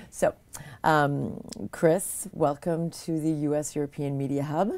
So, Chris, welcome to the U.S. European Media Hub.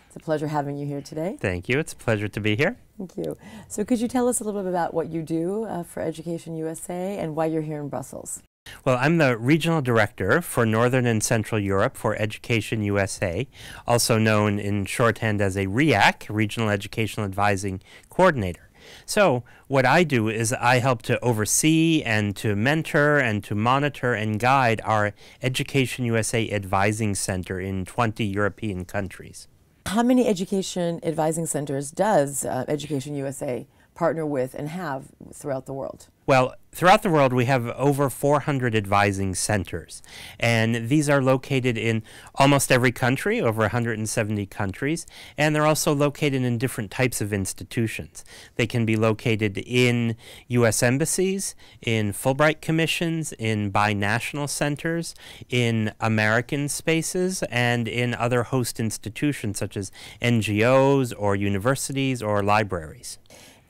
It's a pleasure having you here today. Thank you. It's a pleasure to be here. Thank you. So could you tell us a little bit about what you do for Education USA and why you're here in Brussels? Well, I'm the Regional Director for Northern and Central Europe for Education USA, also known in shorthand as a REAC, Regional Educational Advising Coordinator. So what I do is I help to oversee and to mentor and to monitor and guide our Education USA Advising Center in 20 European countries. How many education advising centers does Education USA partner with and have throughout the world? Well, throughout the world we have over 400 advising centers, and these are located in almost every country, over 170 countries, and they're also located in different types of institutions. They can be located in U.S. embassies, in Fulbright commissions, in binational centers, in American spaces, and in other host institutions such as NGOs or universities or libraries.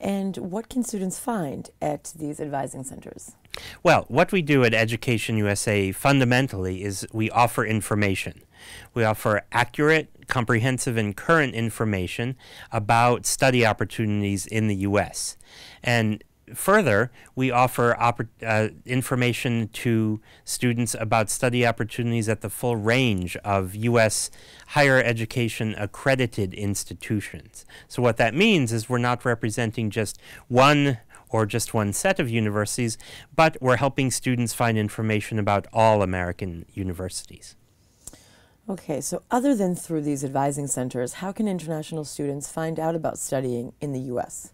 And what can students find at these advising centers? Well, what we do at Education USA fundamentally is we offer information. We offer accurate, comprehensive, and current information about study opportunities in the U.S. And further, we offer information to students about study opportunities at the full range of U.S. higher education accredited institutions. So what that means is we're not representing just one or just one set of universities, but we're helping students find information about all American universities. Okay, so other than through these advising centers, how can international students find out about studying in the U.S.?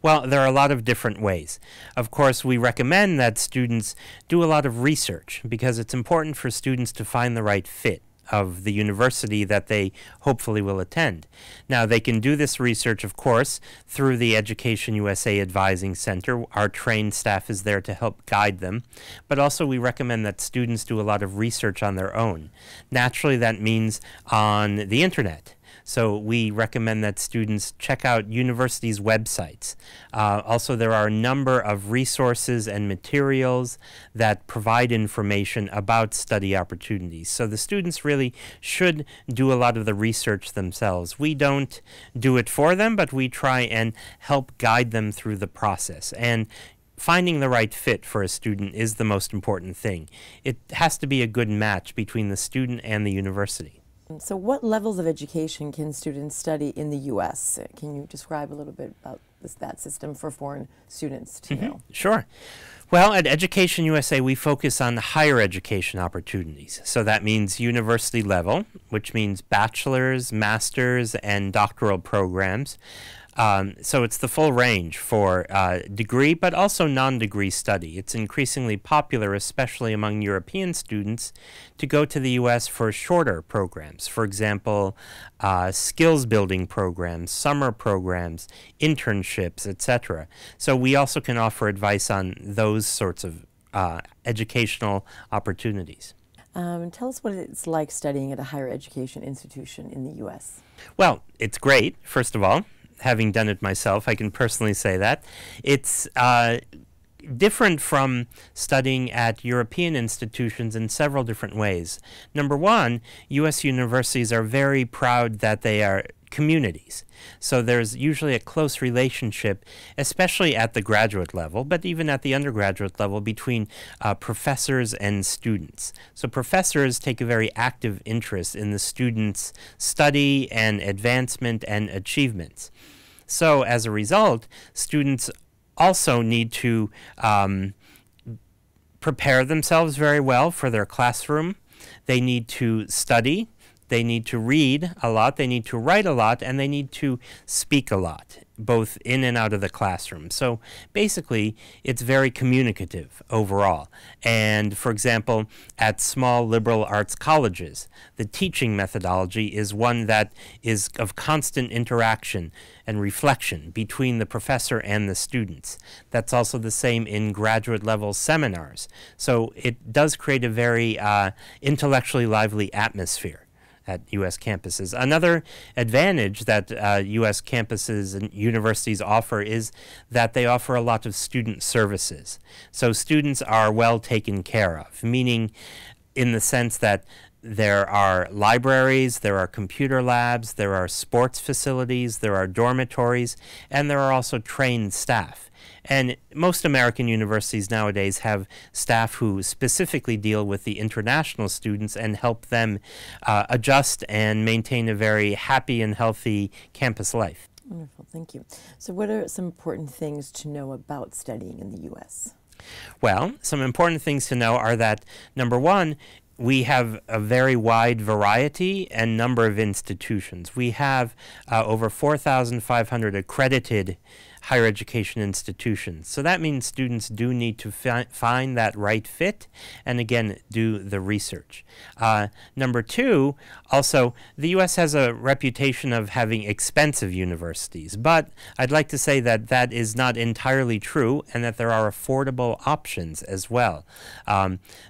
Well, there are a lot of different ways. Of course, we recommend that students do a lot of research because it's important for students to find the right fit of the university that they hopefully will attend. Now, they can do this research, of course, through the Education USA Advising Center. Our trained staff is there to help guide them. But also, we recommend that students do a lot of research on their own. Naturally, that means on the internet. So we recommend that students check out universities' websites. Also, there are a number of resources and materials that provide information about study opportunities. So the students really should do a lot of the research themselves. We don't do it for them, but we try and help guide them through the process. And finding the right fit for a student is the most important thing. It has to be a good match between the student and the university. So what levels of education can students study in the U.S.? Can you describe a little bit about that system for foreign students to know? Sure. Well, at Education USA, we focus on higher education opportunities. So that means university level, which means bachelor's, master's, and doctoral programs. So it's the full range for degree, but also non-degree study. It's increasingly popular, especially among European students, to go to the U.S. for shorter programs. For example, skills building programs, summer programs, internships, etc. So we also can offer advice on those sorts of educational opportunities. Tell us what it's like studying at a higher education institution in the U.S. Well, it's great, first of all. Having done it myself, I can personally say that. It's different from studying at European institutions in several different ways. Number one, U.S. universities are very proud that they are communities. So there's usually a close relationship, especially at the graduate level, but even at the undergraduate level, between professors and students. So professors take a very active interest in the students' study and advancement and achievements. So as a result, students also need to prepare themselves very well for their classroom. They need to study. They need to read a lot, they need to write a lot, and they need to speak a lot, both in and out of the classroom. So basically, it's very communicative overall. And for example, at small liberal arts colleges, the teaching methodology is one that is of constant interaction and reflection between the professor and the students. That's also the same in graduate level seminars. So it does create a very intellectually lively atmosphere. at U.S. campuses. Another advantage that U.S. campuses and universities offer is that they offer a lot of student services. So students are well taken care of, meaning in the sense that there are libraries, there are computer labs, there are sports facilities, there are dormitories, and there are also trained staff. And most American universities nowadays have staff who specifically deal with the international students and help them adjust and maintain a very happy and healthy campus life. Wonderful, thank you. So what are some important things to know about studying in the U.S.? Well, some important things to know are that, number one, we have a very wide variety and number of institutions. We have over 4,500 accredited higher education institutions. So that means students do need to find that right fit and, again, do the research. Number two, also, the U.S. has a reputation of having expensive universities, but I'd like to say that that is not entirely true and that there are affordable options as well.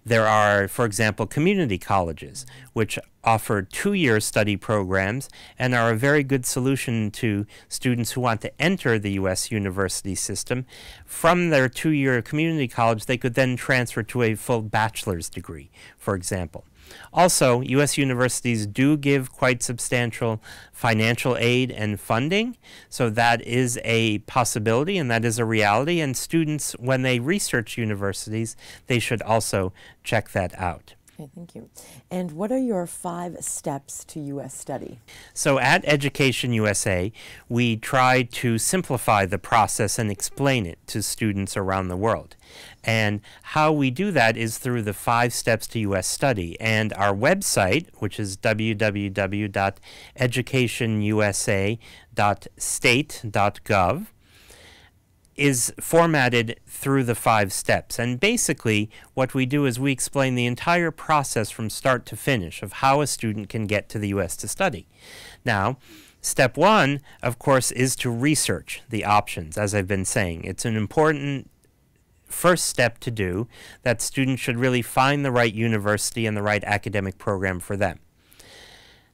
There are, for example, community colleges, which offer 2-year study programs and are a very good solution to students who want to enter the U.S. university system. From their 2-year community college, they could then transfer to a full bachelor's degree, for example. Also, U.S. universities do give quite substantial financial aid and funding, so that is a possibility and that is a reality, and students, when they research universities, they should also check that out. Okay, thank you. And what are your 5 steps to U.S. study? So at EducationUSA, we try to simplify the process and explain it to students around the world. And how we do that is through the 5 steps to U.S. study. And our website, which is www.educationusa.state.gov, is formatted through the 5 steps. And basically what we do is we explain the entire process from start to finish of how a student can get to the U.S. to study. Now, step 1, of course, is to research the options, as I've been saying. It's an important first step to do, that students should really find the right university and the right academic program for them.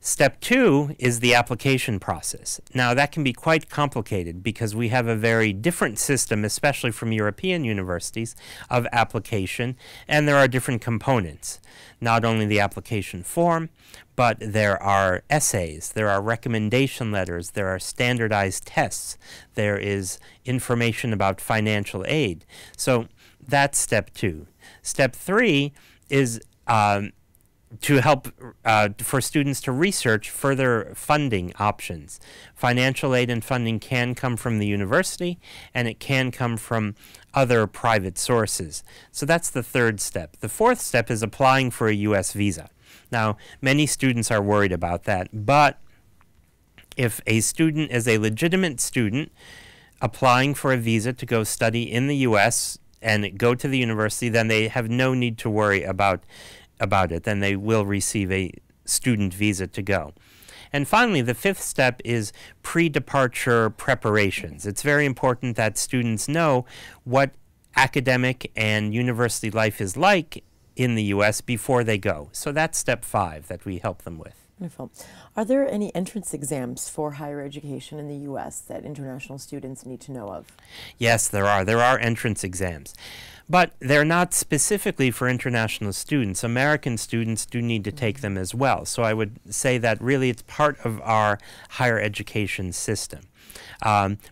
Step 2 is the application process. Now, that can be quite complicated because we have a very different system, especially from European universities, of application, and there are different components. Not only the application form, but there are essays, there are recommendation letters, there are standardized tests, there is information about financial aid. So that's step 2. Step 3 is to help for students to research further funding options. Financial aid and funding can come from the university, and it can come from other private sources. So that's the 3rd step. The 4th step is applying for a U.S. visa. Now, many students are worried about that, but if a student is a legitimate student applying for a visa to go study in the U.S. and go to the university, then they have no need to worry about it, then they will receive a student visa to go. And finally, the 5th step is pre-departure preparations. It's very important that students know what academic and university life is like in the U.S. before they go. So that's step 5 that we help them with. Wonderful. Are there any entrance exams for higher education in the U.S. that international students need to know of? Yes, there are. There are entrance exams. But they're not specifically for international students. American students do need to take them as well. So I would say that really it's part of our higher education system.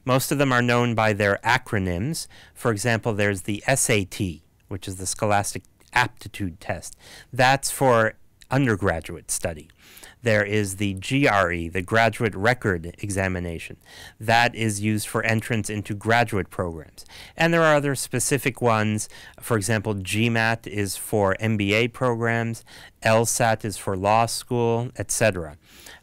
Most of them are known by their acronyms. For example, there's the SAT, which is the Scholastic Aptitude Test. That's for undergraduate study. There is the GRE, the Graduate Record Examination. That is used for entrance into graduate programs. And there are other specific ones. For example, GMAT is for MBA programs, LSAT is for law school, etc.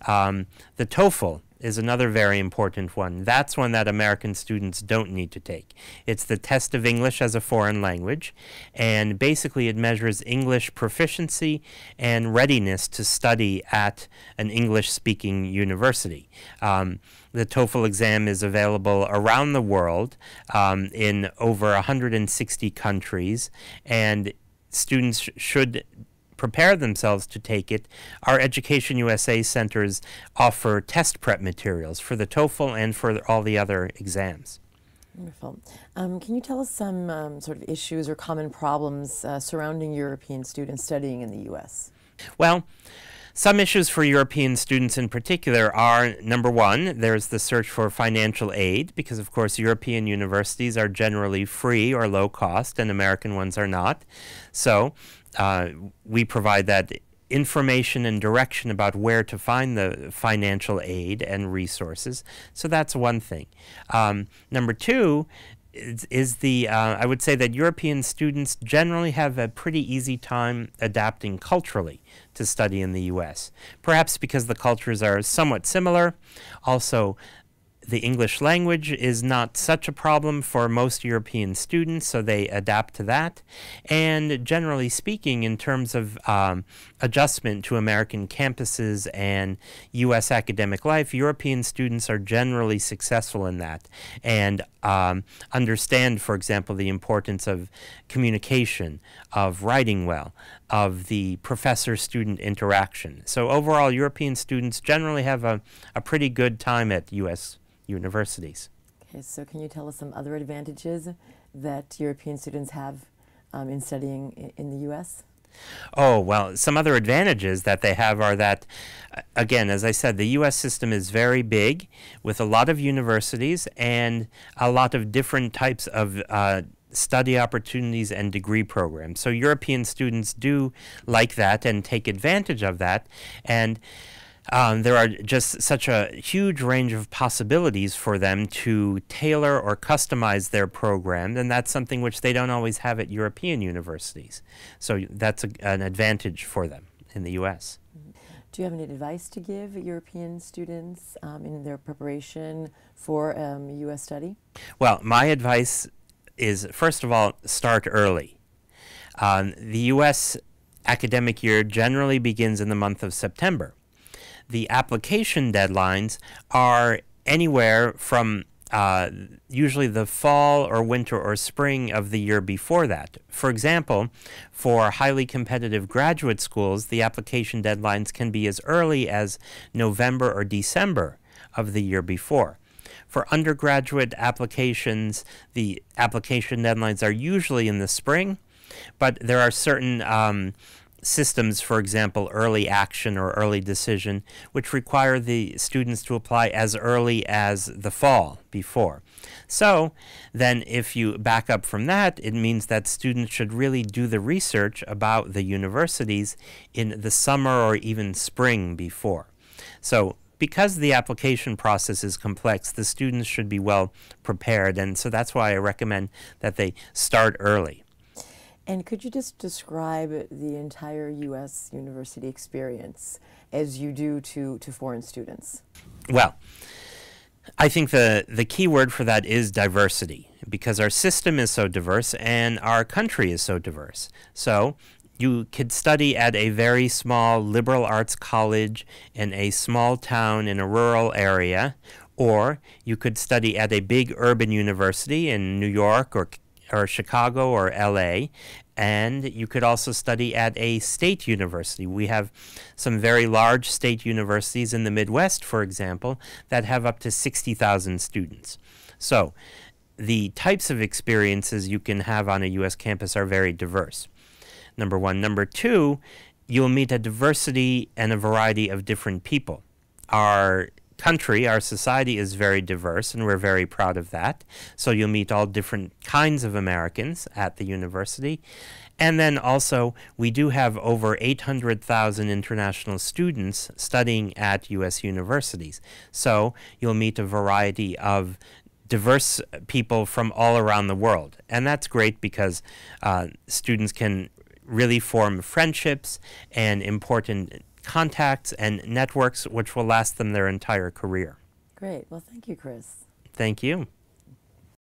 The TOEFL is another very important one. That's one that American students don't need to take. It's the test of English as a foreign language, and basically it measures English proficiency and readiness to study at an English-speaking university. The TOEFL exam is available around the world in over 160 countries, and students should prepare themselves to take it, our Education USA centers offer test prep materials for the TOEFL and for all the other exams. Wonderful. Can you tell us some sort of issues or common problems surrounding European students studying in the U.S.? Well, some issues for European students in particular are, number one, there's the search for financial aid, because of course European universities are generally free or low cost and American ones are not. So we provide that information and direction about where to find the financial aid and resources. So that's one thing. Number two is I would say that European students generally have a pretty easy time adapting culturally to study in the U.S. Perhaps because the cultures are somewhat similar. Also, the English language is not such a problem for most European students, so they adapt to that. And generally speaking, in terms of adjustment to American campuses and U.S. academic life, European students are generally successful in that and understand, for example, the importance of communication, of writing well, of the professor-student interaction. So overall, European students generally have a pretty good time at U.S. universities. Okay, so can you tell us some other advantages that European students have in studying in the U.S.? Oh, well, some other advantages that they have are that, again, as I said, the U.S. system is very big with a lot of universities and a lot of different types of study opportunities and degree programs. So European students do like that and take advantage of that. And there are just such a huge range of possibilities for them to tailor or customize their program, and that's something which they don't always have at European universities. So that's an advantage for them in the U.S. Do you have any advice to give European students in their preparation for U.S. study? Well, my advice is, first of all, start early. The U.S. academic year generally begins in the month of September. The application deadlines are anywhere from usually the fall or winter or spring of the year before that. For example, for highly competitive graduate schools, the application deadlines can be as early as November or December of the year before. For undergraduate applications, the application deadlines are usually in the spring, but there are certain systems, for example, early action or early decision, which require the students to apply as early as the fall before. So then if you back up from that, it means that students should really do the research about the universities in the summer or even spring before. So because the application process is complex, the students should be well prepared, and so that's why I recommend that they start early. And could you just describe the entire U.S. university experience as you do to foreign students? Well, I think the key word for that is diversity, because our system is so diverse and our country is so diverse. So you could study at a very small liberal arts college in a small town in a rural area, or you could study at a big urban university in New York or Chicago or LA, and you could also study at a state university. We have some very large state universities in the Midwest, for example, that have up to 60,000 students. So the types of experiences you can have on a U.S. campus are very diverse, number one. Number two, you'll meet a diversity and a variety of different people. Our country, our society is very diverse, and we're very proud of that. So you'll meet all different kinds of Americans at the university. And then also, we do have over 800,000 international students studying at U.S. universities. So you'll meet a variety of diverse people from all around the world. And that's great because students can really form friendships and important contacts and networks which will last them their entire career. Great. Well, thank you, Chris. Thank you.